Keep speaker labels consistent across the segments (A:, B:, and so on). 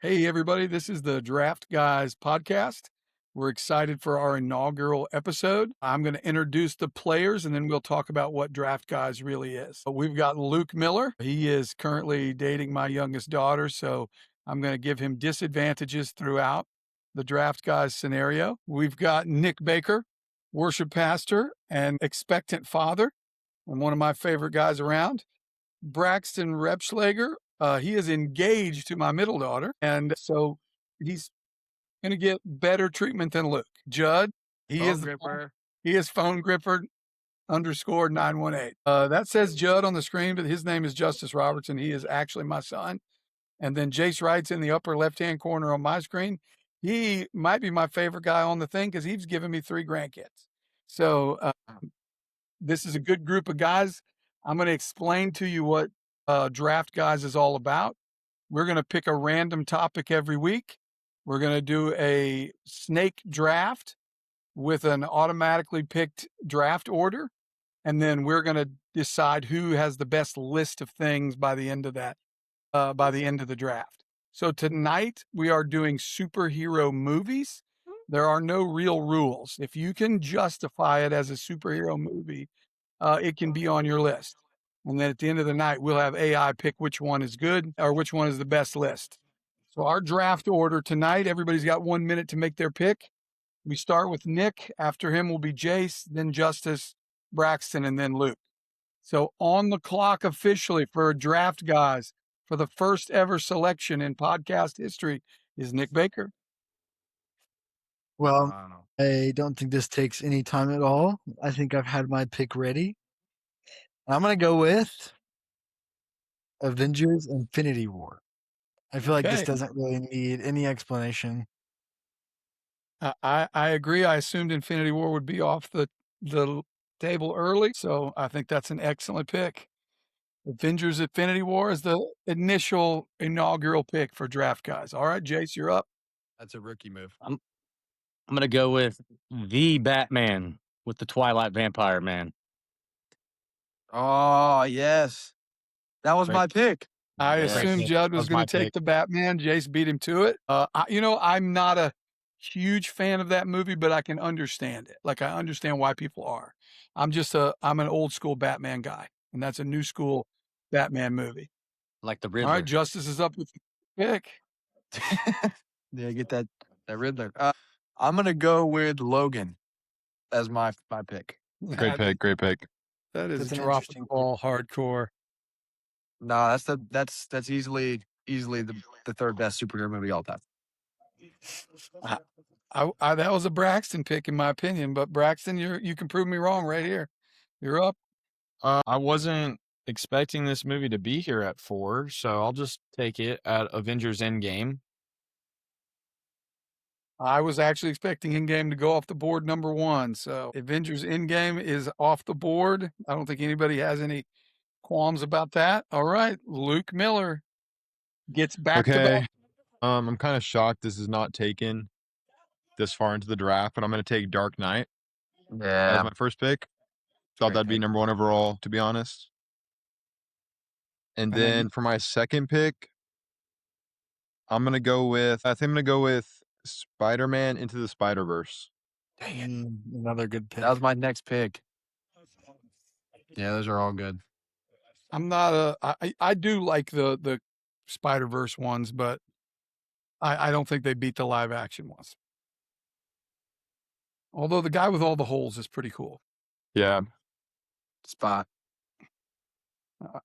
A: Hey, everybody, this is the Draft Guys podcast. We're excited for our inaugural episode. I'm going to introduce the players and then we'll talk about what Draft Guys really is. We've got Luke Miller. He is currently dating my youngest daughter, so I'm going to give him disadvantages throughout the Draft Guys scenario. We've got Nick Baker, worship pastor and expectant father, and one of my favorite guys around. Braxton Repschlager. He is engaged to my middle daughter, and so he's going to get better treatment than Luke. Judd, he is phone gripper underscore 918. That says Judd on the screen, but his name is Justice Robertson. He is actually my son. And then Jace Wright's in the upper left-hand corner on my screen. He might be my favorite guy on the thing because he's given me 3 grandkids. So this is a good group of guys. I'm going to explain to you what Draft Guys is all about. We're going to pick a random topic every week. We're going to do a snake draft with an automatically picked draft order. And then we're going to decide who has the best list of things by the end of that, by the end of the draft. So tonight we are doing superhero movies. There are no real rules. If you can justify it as a superhero movie, it can be on your list. And then at the end of the night, we'll have AI pick which one is good or which one is the best list. So our draft order tonight, everybody's got 1 minute to make their pick. We start with Nick. After him will be Jace, then Justice, Braxton, and then Luke. So on the clock officially for Draft Guys for the first ever selection in podcast history is Nick Baker.
B: Well, I don't think this takes any time at all. I think I've had my pick ready. I'm going to go with Avengers Infinity War. I feel like this doesn't really need any explanation.
A: I agree. I assumed Infinity War would be off the table early, so I think that's an excellent pick. Avengers Infinity War is the inaugural pick for Draft Guys. All right, Jace, you're up.
C: That's a rookie move.
D: I'm gonna go with the Batman with the Twilight Vampire Man.
C: Oh, yes. That was my pick.
A: I assumed Judd was going to take the Batman. Jace beat him to it. I'm not a huge fan of that movie, but I can understand it. Like, I understand why people are. I'm an old school Batman guy, and that's a new school Batman movie.
D: Like the Riddler.
A: All right, Justice is up with the pick.
C: Yeah, get that Riddler. I'm gonna go with Logan as my pick.
E: Great pick.
A: That is
B: That's an
A: drop
B: interesting
A: the ball hardcore.
C: No, that's easily the third best superhero movie all time.
A: That was a Braxton pick in my opinion, but Braxton, you can prove me wrong right here. You're up.
E: I wasn't expecting this movie to be here at 4, so I'll just take it at Avengers Endgame.
A: I was actually expecting Endgame to go off the board number 1. So Avengers Endgame is off the board. I don't think anybody has any qualms about that. All right. Luke Miller gets back to back.
E: I'm kind of shocked this is not taken this far into the draft, but I'm going to take Dark Knight as my first pick. Thought that'd be number 1 overall, to be honest. And then for my second pick, I'm going to go with Spider-Man Into the Spider-Verse.
C: Dang it.
B: Another good pick.
C: That was my next pick. Yeah, those are all good.
A: I'm not I do like the Spider-Verse ones, but I don't think they beat the live action ones. Although the guy with all the holes is pretty cool.
E: Yeah.
C: Spot.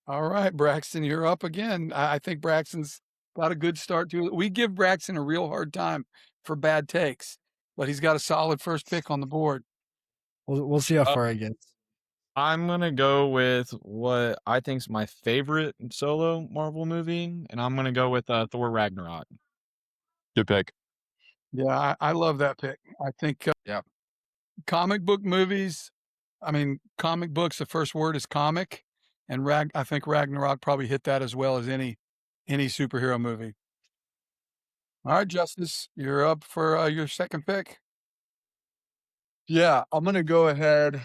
A: All right, Braxton, you're up again. I think Braxton's got a good start to it. We give Braxton a real hard time for bad takes, but he's got a solid first pick on the board.
B: We'll see how far he gets.
E: I'm going to go with what I think is my favorite solo Marvel movie, and I'm going to go with Thor Ragnarok. Good pick.
A: Yeah, I love that pick. I think comic book movies, comic books, the first word is comic, and I think Ragnarok probably hit that as well as any superhero movie. All right, Justice, you're up for your second pick.
C: Yeah, I'm gonna go ahead.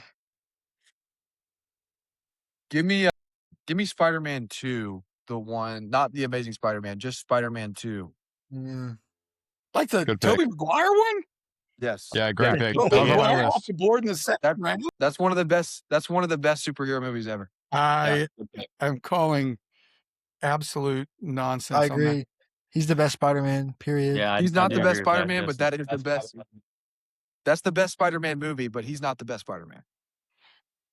C: Give me Spider-Man 2, the one, not the Amazing Spider-Man, just Spider-Man 2
B: Mm.
A: Like the
E: Good pick.
A: Tobey Maguire one?
C: Yes.
E: Yeah, great
C: Yeah.
E: pick.
A: Oh,
E: That was on my
A: wow, off
E: list.
A: the board in the second round.
C: That's one of the best. That's one of the best superhero movies ever.
A: I
D: Good pick.
A: am calling absolute
B: I
A: nonsense on that.
B: agree. He's the best Spider-Man, period.
D: Yeah,
C: He's
D: I
C: not
D: do
C: the best
D: agree with that,
C: Spider-Man, but
D: Justin.
C: that is the best. That's the best Spider-Man movie, but he's not the best Spider-Man.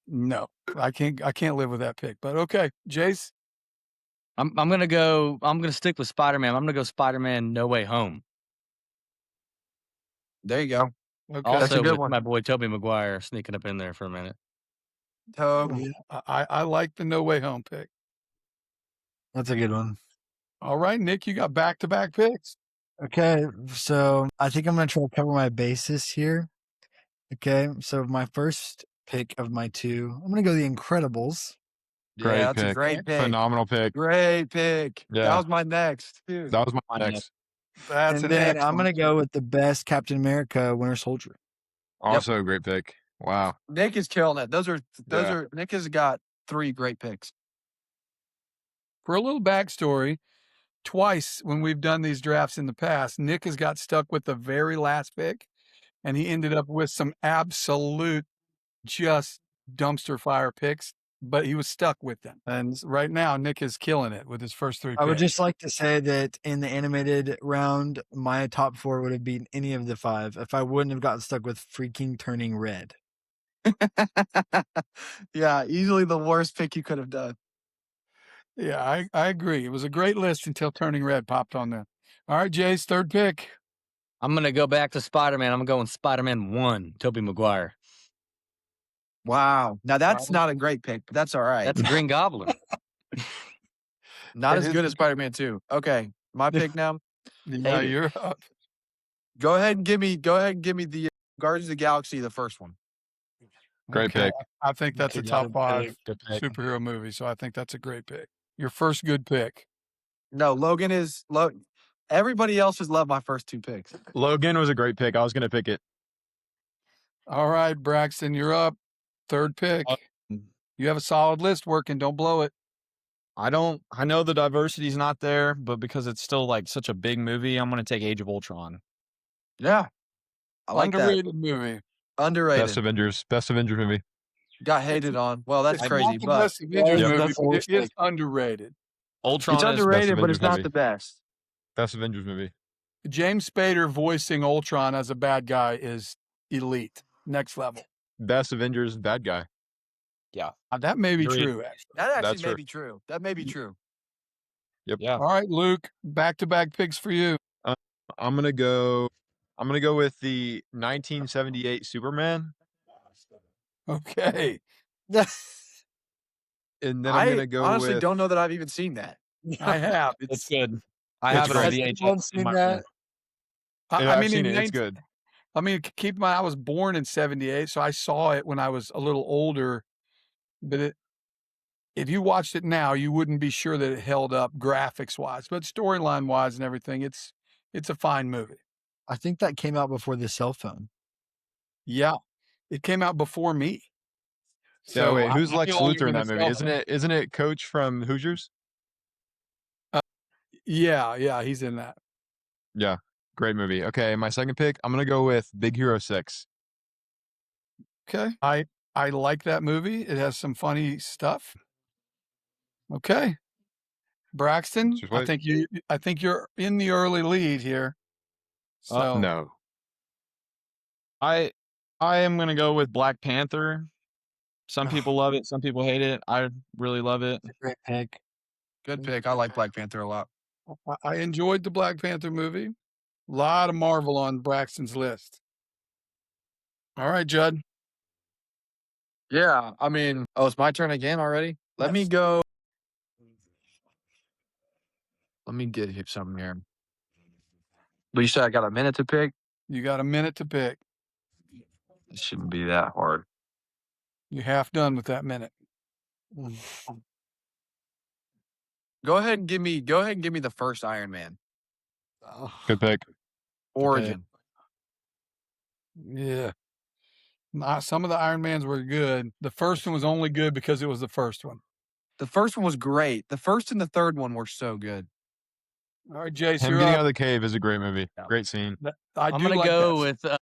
A: No, I can't live with that pick. But okay, Jace.
D: I'm gonna stick with Spider-Man. I'm gonna go Spider-Man No Way Home.
C: There you go.
A: Okay,
C: That's a
D: Also
C: good
D: with
C: one.
D: my boy Tobey Maguire sneaking up in there for a minute.
C: Toby.
A: I like the No Way Home pick.
B: That's a good one.
A: All right, Nick, you got back-to-back picks.
B: Okay, so I think I'm gonna try to cover my bases here. Okay, so my first pick of my two, I'm gonna go The Incredibles.
E: Great
C: Yeah, that's a
E: pick.
C: great pick.
E: Phenomenal pick.
C: Great pick.
E: Yeah.
C: That was my next. Dude.
E: That was my next.
A: That's
B: And
A: an
B: then I'm
A: excellent
B: gonna go
A: pick.
B: with the best Captain America, Winter Soldier.
E: Also a great pick. Wow.
C: Nick is killing it. Those
E: Yeah.
C: are Nick has got 3 great picks.
A: For a little backstory, twice when we've done these drafts in the past, Nick has got stuck with the very last pick, and he ended up with some absolute just dumpster fire picks, but he was stuck with them. And right now, Nick is killing it with his first 3 picks.
B: I would just like to say that in the animated round, my top 4 would have beaten any of the 5 if I wouldn't have gotten stuck with freaking Turning Red.
C: Yeah, easily the worst pick you could have done.
A: Yeah, I agree. It was a great list until Turning Red popped on there. All right, Jay's third pick.
D: I'm gonna go back to Spider-Man. I'm going Spider-Man 1, Tobey Maguire.
C: Wow. Now that's not a great pick, but that's all right.
D: That's Green Goblin.
C: Not
A: It
C: as
A: is
C: good
A: the-
C: as Spider-Man 2. Okay, my pick now.
A: Yeah,
D: Hate it.
A: you're up.
C: Go ahead and give me the Guardians of the Galaxy, the first one.
E: Great pick.
A: I think that's a
D: Good
A: top
D: pick.
A: 5
D: Good pick.
A: superhero movie, so I think that's a great pick. Your first good pick.
C: No, Logan is everybody else has loved my first 2 picks.
E: Logan was a great pick. I was gonna pick it.
A: All right, Braxton, you're up. Third pick. You have a solid list working. Don't blow it.
F: I know the diversity's not there, but because it's still like such a big movie, I'm gonna take Age of Ultron.
C: Yeah. I like
A: Underrated movie.
C: that. Underrated.
E: Best Avengers movie.
C: Got hated on. Well, that's
A: It's
C: crazy,
A: not the
C: but
A: best Avengers
E: Yep.
A: movie,
B: That's
A: but
B: what
A: it
B: we're
A: is underrated.
F: Ultron
C: it's
F: is
C: underrated, but
E: Avengers
C: it's not
E: movie.
C: the best.
E: Best Avengers movie.
A: James Spader voicing Ultron as a bad guy is elite. Next level.
E: Best Avengers bad guy.
A: That may be
F: Agreed.
A: true, actually.
C: That actually
E: That's
C: may
E: true.
C: be true. That may be true.
F: Yeah.
A: All right, Luke, back-to-back picks for you.
E: I'm gonna go with the 1978 Superman,
A: Okay.
E: and then I'm
C: I
E: gonna go
C: honestly
E: with.
C: don't know that I've even seen that.
A: I have.
F: It's
A: It's
F: good. I
E: It's
F: have it on
E: great.
F: VHS.
B: Everyone's
F: in
B: seen
F: my
B: that.
F: room.
A: I
E: I've
A: mean,
E: seen
A: in
E: it. It's
A: 19
E: good.
A: I mean, keep in mind, I was born in 78, so I saw it when I was a little older. But if you watched it now, you wouldn't be sure that it held up graphics-wise. But storyline-wise and everything, it's a fine movie.
B: I think that came out before the cell phone.
A: Yeah. It came out before me.
E: Yeah, wait, who's
A: I'm
E: Lex
A: the only
E: Luthor in
A: one
E: that
A: that
E: movie?
A: saw it.
E: Isn't it Coach from Hoosiers?
A: Yeah, he's in that.
E: Yeah, great movie. Okay, my second pick, I'm gonna go with Big Hero 6.
A: Okay. I like that movie. It has some funny stuff. Okay. Braxton,
E: Just
A: I
E: wait.
A: think you're in the early lead here. So
E: No.
F: I am gonna go with Black Panther. Some people love it, some people hate it. I really love it.
B: Great pick.
C: Good pick. I like Black Panther a lot.
A: I enjoyed the Black Panther movie. A lot of Marvel on Braxton's list. All right, Judd.
C: Yeah, I mean, it's my turn again already. Let me
A: Yes.
C: go. Let me get something here. But you said I got a minute to pick.
A: You got a minute to pick.
C: It shouldn't be that hard.
A: You're half done with that minute.
C: Go ahead and give me the first Iron Man
E: Good pick.
C: origin.
A: Yeah. Some of the Iron Mans were good. The first one was only good because it was the first one.
C: The first one was great. The first and the third one were so good.
A: All right, Jace,
E: Him
A: you're
E: getting
A: up.
E: out of the cave is a great movie.
D: Yeah.
E: Great scene.
A: I
D: I'm
A: do
D: gonna
A: like
D: go
A: that.
D: with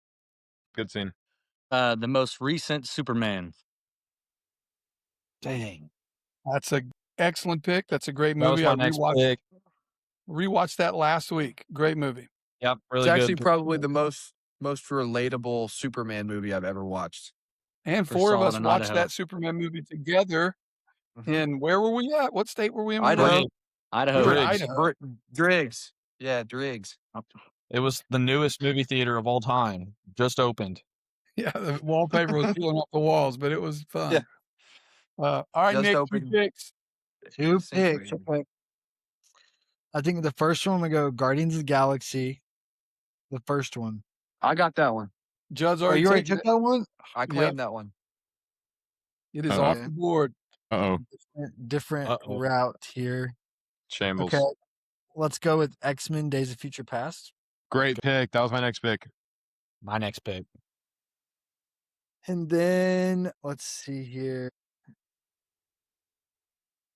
E: Good scene.
D: the most recent Superman.
F: Dang.
A: That's a excellent pick. That's a great
F: That was
A: movie. I
F: my next pick.
A: rewatched that last week. Great movie.
F: Yep,
C: It's
F: really
C: actually
F: good.
C: probably the most relatable Superman movie I've ever watched.
A: And
D: First
A: 4 of
D: saw it
A: us
D: in
A: watched
D: Idaho.
A: that Superman movie together.
C: Mhm.
A: And where were we at? What state were we in? We were
C: Idaho.
A: in
D: Idaho.
A: we were in
F: Driggs.
A: Idaho.
C: Driggs. Yeah, Driggs.
F: It was the newest movie theater of all time. Just opened.
A: Yeah, the wallpaper was peeling off the walls, but it was fun.
C: Yeah.
A: All right,
C: Just
A: Nick, 2
C: opened.
A: picks.
B: 2
C: Century.
B: picks. Okay. I think the first one, I'm going to go Guardians of the Galaxy. The first one.
C: I got that one.
A: Judd's
B: Oh,
A: already
B: you already
A: taken
B: took
A: it.
B: that one?
C: I claimed that one.
A: It is
E: Uh-oh.
A: off the board.
E: Uh-oh.
B: Different
F: Uh-oh.
B: route here.
E: Shambles.
B: Okay. Let's go with X-Men Days of Future Past.
E: Great pick. That was my next pick.
F: My next pick.
B: And then let's see here.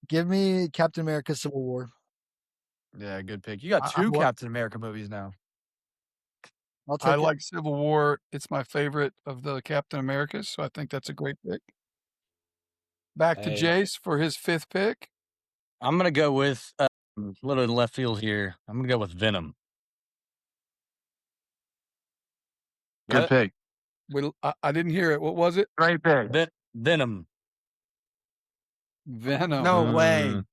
B: Give me Captain America Civil War.
C: Yeah, good pick. You got
A: I
C: 2
A: wa-
C: Captain America movies now.
B: I'll
A: I
B: take it.
A: like Civil War. It's my favorite of the Captain Americas, so I think that's a great pick. Back to
F: Hey.
A: Jace for his 5th pick.
D: I'm gonna go with a little in left field here. I'm gonna go with Venom.
C: Good
F: What?
C: pick.
A: I didn't hear it. What was it?
C: Great pick.
D: Venom.
A: Venom.
C: No way.
E: Mm.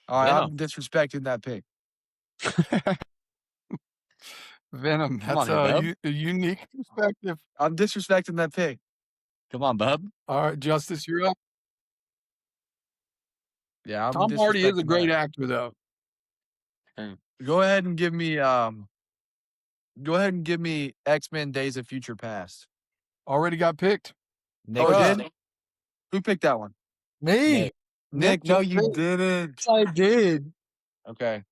C: All right, I'm
F: Venom.
C: disrespecting that pick.
A: Venom.
D: Come on
A: That's
D: here, bub.
A: a unique perspective.
C: I'm disrespecting that pick.
D: Come on, bub.
A: All right, Justice, you're up.
C: Yeah, I'm
A: Tom Hardy is a
C: disrespecting
A: great
C: that.
A: actor, though.
C: Go ahead and give me X-Men Days of Future Past.
A: Already got picked.
F: Nick.
C: Oh,
A: Bruh.
C: it did? Who picked that one?
B: Me.
F: Nick.
C: Nick, no, you didn't.
B: I did.
C: Okay.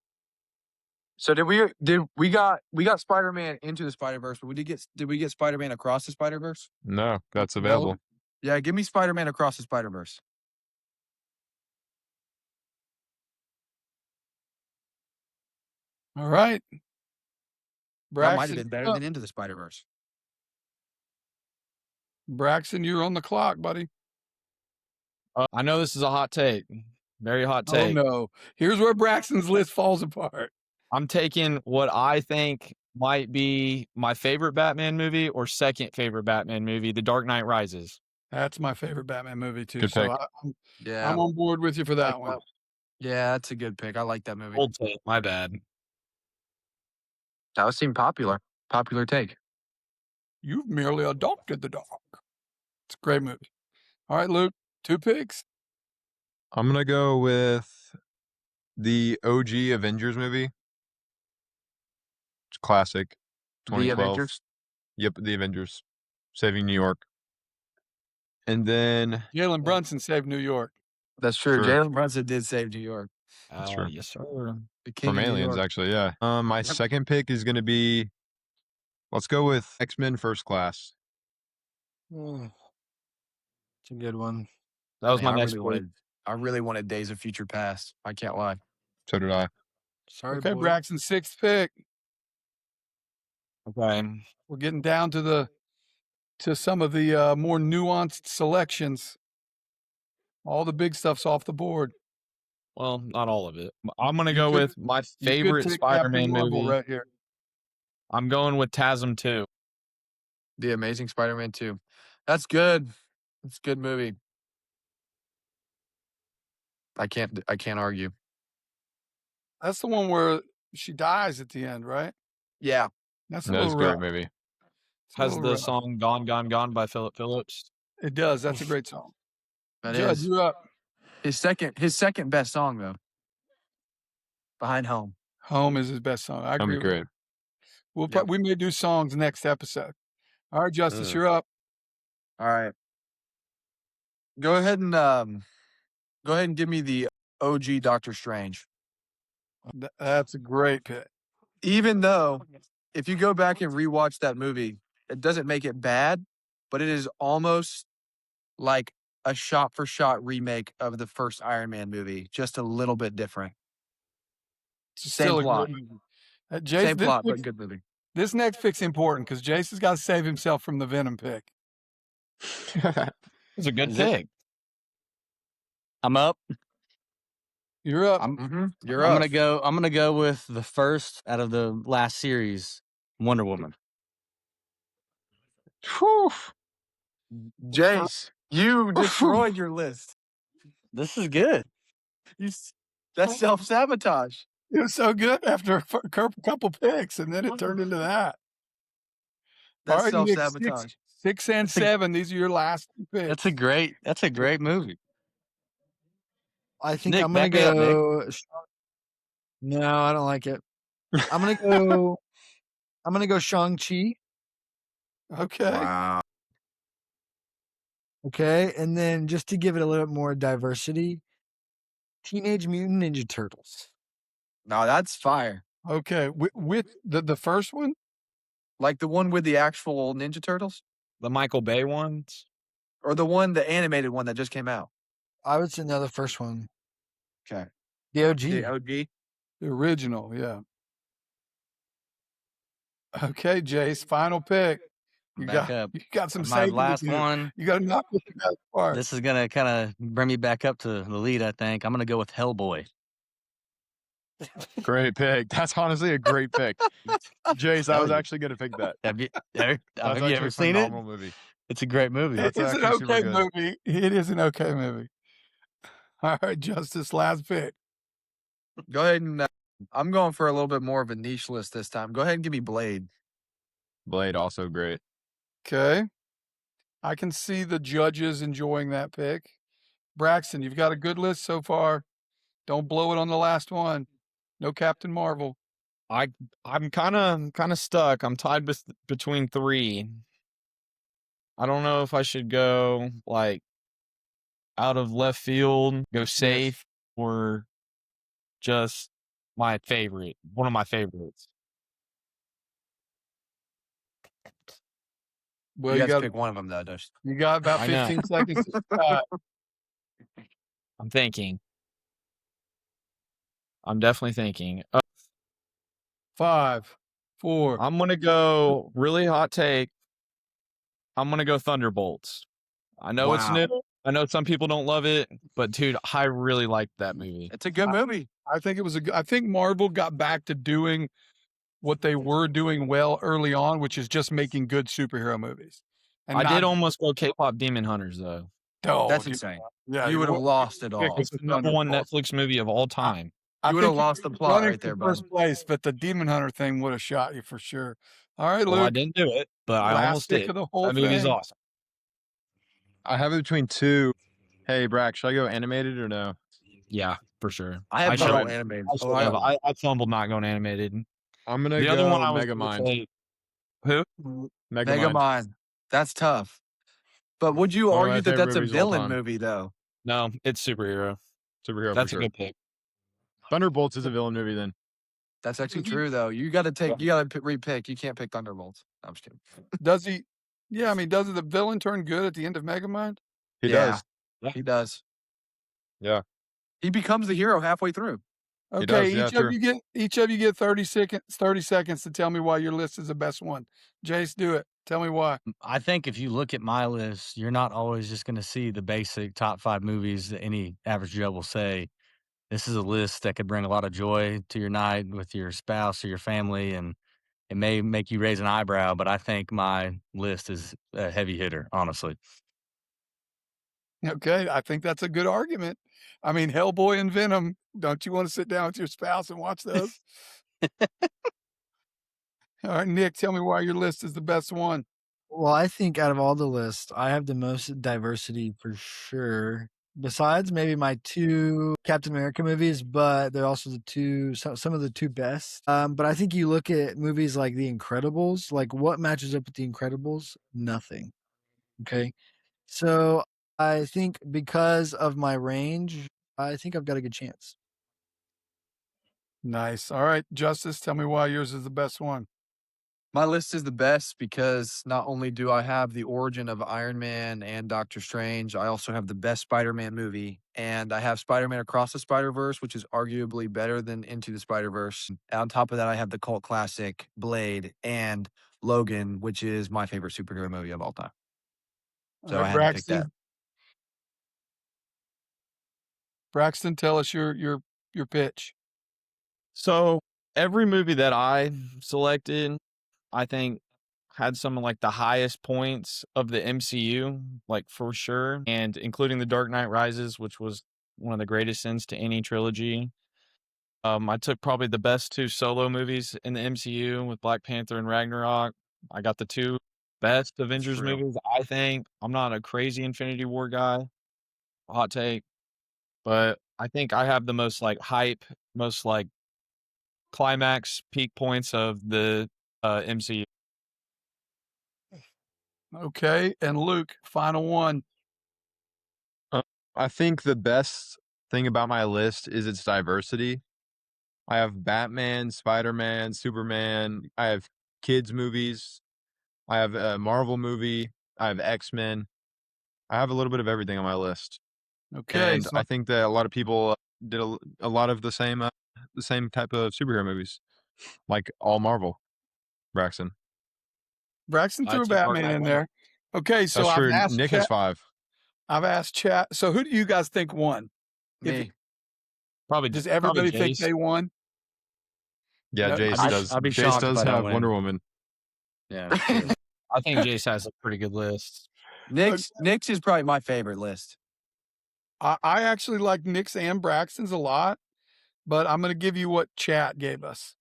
C: So did we got Spider-Man Into the Spider-Verse, but did we get Spider-Man Across the Spider-Verse?
E: No, that's available.
C: Yeah, give me Spider-Man Across the Spider-Verse.
A: All right.
C: That might have
A: Braxton,
C: been better than Into the Spider-Verse.
A: Braxton, you're on the clock, buddy.
F: I know this is a hot take. Very hot
A: Oh,
F: take.
A: no. Here's where Braxton's list falls apart.
F: I'm taking what I think might be my favorite Batman movie or second favorite Batman movie, The Dark Knight Rises.
A: That's my favorite Batman movie, too.
E: Good
A: So
E: pick.
C: Yeah.
A: I'm on board with you for that one.
C: Yeah, that's a good pick. I like that movie.
F: Old take. My bad.
C: That seemed popular. Popular take.
A: You've merely adopted the dog. It's a great movie. All right, Luke, 2 picks.
E: I'm going to go with the OG Avengers movie. It's classic.
C: The
E: 2012.
C: Avengers.
E: Yep, the Avengers. Saving New York. And then
A: Jalen Brunson saved New York.
C: That's true.
E: Sure.
C: Jalen Brunson did save New York.
E: That's true.
F: Yes, sir.
C: The king
E: from
C: of New
E: Aliens,
C: York.
E: actually, yeah. My second pick is going to be, let's go with X-Men First Class.
B: It's a good one.
F: That was
C: Man,
F: my next pick.
C: I really wanted Days of Future Past. I can't lie.
E: So did I.
B: Sorry,
A: Okay,
B: boy.
A: Braxton, 6th pick.
F: Okay.
A: We're getting down to some of the more nuanced selections. All the big stuff's off the board.
F: Well, not all of it. I'm going to
A: You
F: go
A: could-
F: with my
A: You could
F: favorite
A: take
F: Spider-Man
A: Captain Marvel
F: movie.
A: right here.
F: I'm going with TASM 2.
C: The Amazing Spider-Man 2. That's good. It's a good movie. I can't argue.
A: That's the one where she dies at the end, right?
C: Yeah.
A: That's a
E: That was a
A: little
E: great
A: rough.
E: movie.
A: It's a
F: Has
A: little
F: the
A: rough.
F: song Gone, Gone, Gone by Philip Phillips.
A: It does. That's a great song.
C: That
A: Judd,
C: is
A: you up.
C: his second best song though. Behind Home.
A: Home is his best song. I
E: That'd
A: agree
E: be
A: with
E: great.
A: you. We'll
C: Yep.
A: we may do songs next episode. All right, Justice, you're up.
C: All right. Go ahead and give me the OG Doctor Strange.
A: That's a great pick.
C: Even though if you go back and rewatch that movie, it doesn't make it bad, but it is almost like a shot for shot remake of the first Iron Man movie, just a little bit different.
A: It's
C: Same
A: still
C: plot.
A: a good movie.
C: Same plot, but
A: Jace,
C: good movie.
A: this next pick's important because Jace has got to save himself from the Venom pick.
F: It's a good
D: Is it?
F: pick.
D: I'm up.
A: You're up.
C: You're
D: I'm
C: up.
D: gonna go with the first out of the last series, Wonder Woman.
F: Whew.
C: Jace, you destroyed your list.
D: This is good.
C: That's self-sabotage.
A: It was so good after a couple picks, and then it turned into that.
C: That's
A: All right, Nick,
C: self-sabotage.
A: six and seven. These are your last two picks.
D: That's a great movie.
B: I think
D: Nick,
B: I'm gonna
D: back me up, Nick.
B: go. No, I don't like it. I'm gonna go. I'm gonna go Shang-Chi.
A: Okay.
C: Wow.
B: Okay, and then just to give it a little bit more diversity, Teenage Mutant Ninja Turtles.
C: No, that's fire.
A: Okay. With the first one?
C: Like the one with the actual Ninja Turtles?
F: The Michael Bay ones.
C: Or the animated one that just came out?
B: I would say no, the first one.
C: Okay.
B: The OG.
C: The OG?
A: The original, yeah. Okay, Jace, final pick. You
D: Back up.
A: got some
D: My
A: saving
D: last
A: to do.
D: one.
A: You got to knock this out of the park.
D: This is gonna kind of bring me back up to the lead. I think I'm gonna go with Hellboy.
E: Great pick. That's honestly a great pick. Jace, I was actually going to pick that.
D: Have you
E: That's actually
D: ever
E: a
D: seen it?
E: phenomenal movie.
D: It's a great movie.
A: It
E: That's
A: is an
E: actually super
A: okay
E: good.
A: movie. It is an okay movie. All right, Justice, last pick.
C: Go ahead and I'm going for a little bit more of a niche list this time. Go ahead and give me Blade.
E: Blade, also great.
A: Okay. I can see the judges enjoying that pick. Braxton, you've got a good list so far. Don't blow it on the last one. No Captain Marvel.
F: I'm kind of stuck. I'm tied between three. I don't know if I should go like out of left field, go safe, or just my favorite, one of my favorites.
A: Well,
C: you
A: you
C: got to
A: got
C: pick one of them, though. Just
A: you got about
F: I know.
A: 15 seconds to decide.
F: I'm thinking. I'm definitely thinking.
A: 5, 4.
F: I'm gonna go really hot take. I'm gonna go Thunderbolts. I know it's
C: Wow.
F: new. I know some people don't love it, but dude, I really liked that movie.
C: It's a good movie.
A: I think it was I think Marvel got back to doing what they were doing well early on, which is just making good superhero movies. And
F: I
A: not,
F: did almost go K-pop Demon Hunters though.
A: Oh,
C: That's
A: dude.
C: insane.
A: Yeah,
C: You would have
A: wa-
C: lost it all.
F: It's the number one Netflix movie of all time.
A: I
C: You would have
A: think
C: lost the
A: were
C: plot
A: running
C: right there,
A: for
C: bud.
A: first place, but the Demon Hunter thing would have shot you for sure. All right,
F: Well, I
A: Luke.
F: didn't do it, but I
A: last
F: almost
A: pick
F: did.
A: of the whole
F: That movie's
A: thing.
F: awesome.
E: I have it between two. Hey, Brack, should I go animated or no?
F: Yeah, for sure.
C: I have
F: should
C: no
F: have.
C: animated.
F: I should have. I fumbled not going animated.
E: I'm going to
F: The
E: go
F: other one I was gonna
E: Megamind.
F: say- who?
E: Megamind.
C: Megamind. That's tough. But would you
E: One of my
C: argue that
E: favorite
C: that's a
E: movies of all
C: villain
E: time.
C: movie, though?
F: No, it's superhero.
E: Superhero
F: That's
E: for
F: a
E: sure.
F: good pick.
E: Thunderbolts is a villain movie then.
C: That's actually true, though. You got to repick. You can't pick Thunderbolts. I'm just kidding.
A: Does he? Yeah, I mean, does the villain turn good at the end of Megamind?
E: He
C: Yeah.
E: does.
C: He does.
E: Yeah.
C: He becomes the hero halfway through.
A: Okay,
E: does, yeah, true.
A: each of you get 30 seconds to tell me why your list is the best one. Jace, do it. Tell me why.
D: I think if you look at my list, you're not always just going to see the basic top 5 movies that any average Joe will say. This is a list that could bring a lot of joy to your night with your spouse or your family, and it may make you raise an eyebrow, but I think my list is a heavy hitter, honestly.
A: Okay, I think that's a good argument. I mean, Hellboy and Venom. Don't you want to sit down with your spouse and watch those? All right, Nick, tell me why your list is the best one.
B: Well, I think out of all the lists, I have the most diversity for sure. Besides maybe my 2 Captain America movies, but they're also some of the 2 best. But I think you look at movies like The Incredibles, like what matches up with The Incredibles? Nothing. Okay. So I think because of my range, I think I've got a good chance.
A: Nice. All right, Justice, tell me why yours is the best one.
C: My list is the best because not only do I have the origin of Iron Man and Doctor Strange, I also have the best Spider-Man movie, and I have Spider-Man Across the Spider-Verse, which is arguably better than Into the Spider-Verse. And on top of that, I have the cult classic Blade and Logan, which is my favorite superhero movie of all time.
A: All
C: So
A: right,
C: I had to pick that.
A: Braxton, tell us your pitch.
F: So every movie that I selected, I think had some of like the highest points of the MCU, like for sure, and including The Dark Knight Rises, which was one of the greatest ends to any trilogy. I took probably the best two solo movies in the MCU with Black Panther and Ragnarok. I got the two best Avengers
C: real.
F: movies, I think. I'm not a crazy Infinity War guy, hot take, but I think I have the most like hype, most like climax peak points of the MCU.
A: Okay, and Luke, final one.
E: I think the best thing about my list is its diversity. I have Batman, Spider-Man, Superman. I have kids movies. I have a Marvel movie. I have X-Men. I have a little bit of everything on my list.
A: Okay,
E: And
A: so
E: I think that a lot of people did a lot of the same type of superhero movies, like all Marvel. Braxton.
A: Braxton
F: I
A: threw
F: took Dark
A: Batman
F: Knight
A: in
F: Rises.
A: there. Okay, so
E: That's
A: I've
E: true.
A: asked
E: Nick has
A: chat.
E: 5.
A: I've asked chat. So who do you guys think won?
C: Me.
F: Probably
A: Does
F: probably
A: everybody think
F: Jace.
A: they won?
E: Yeah,
A: No,
E: Jace does.
D: I'd be
E: Jace
D: shocked if
E: does
D: I don't
E: have
D: win.
E: Wonder Woman.
D: Yeah, true.
F: I think Jace has a pretty good list.
C: Nick's is probably my favorite list.
A: I actually like Nick's and Braxton's a lot, but I'm going to give you what chat gave us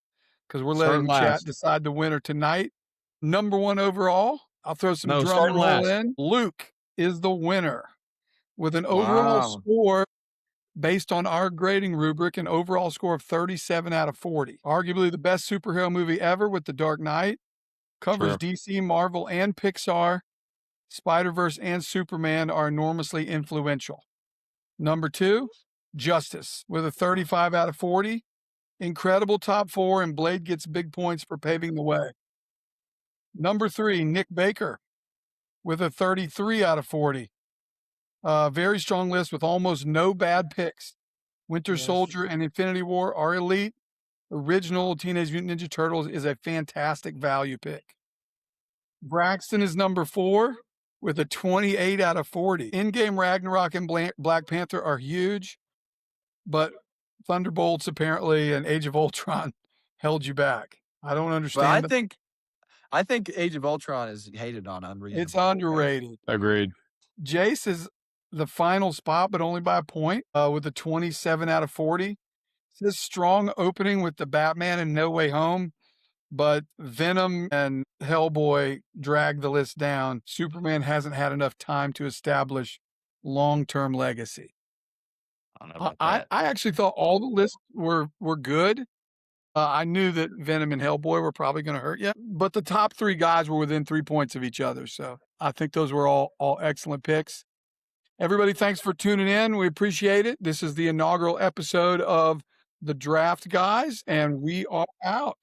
A: because we're letting
F: Starting
A: chat
F: last.
A: decide the winner tonight. Number one overall, I'll throw some
F: No,
A: drum
F: starting
A: roll
F: last.
A: in. Luke is the winner with an overall
C: Wow.
A: score based on our grading rubric, an overall score of 37 out of 40. Arguably the best superhero movie ever with The Dark Knight. Covers
E: True.
A: DC, Marvel, and Pixar. Spider-Verse and Superman are enormously influential. Number two, Justice with a 35 out of 40. Incredible top 4, and Blade gets big points for paving the way. Number 3, Nick Baker with a 33 out of 40. Very strong list with almost no bad picks. Winter Soldier and Infinity War are elite. Original Teenage Mutant Ninja Turtles is a fantastic value pick. Braxton is number 4 with a 28 out of 40. In-game Ragnarok and Black Panther are huge, but Thunderbolts apparently and Age of Ultron held you back. I don't
C: But
A: understand.
C: I think Age of Ultron is hated on unreasonable.
A: It's underrated.
E: Agreed.
A: Jace is the final spot, but only by a point, with a 27 out of 40. It's this strong opening with the Batman and No Way Home, but Venom and Hellboy drag the list down. Superman hasn't had enough time to establish long-term legacy.
D: I don't know about
A: I
D: that.
A: actually thought all the lists were good. I knew that Venom and Hellboy were probably going to hurt you, but the top 3 guys were within 3 points of each other. So I think those were all excellent picks. Everybody, thanks for tuning in. We appreciate it. This is the inaugural episode of The Draft Guys, and we are out.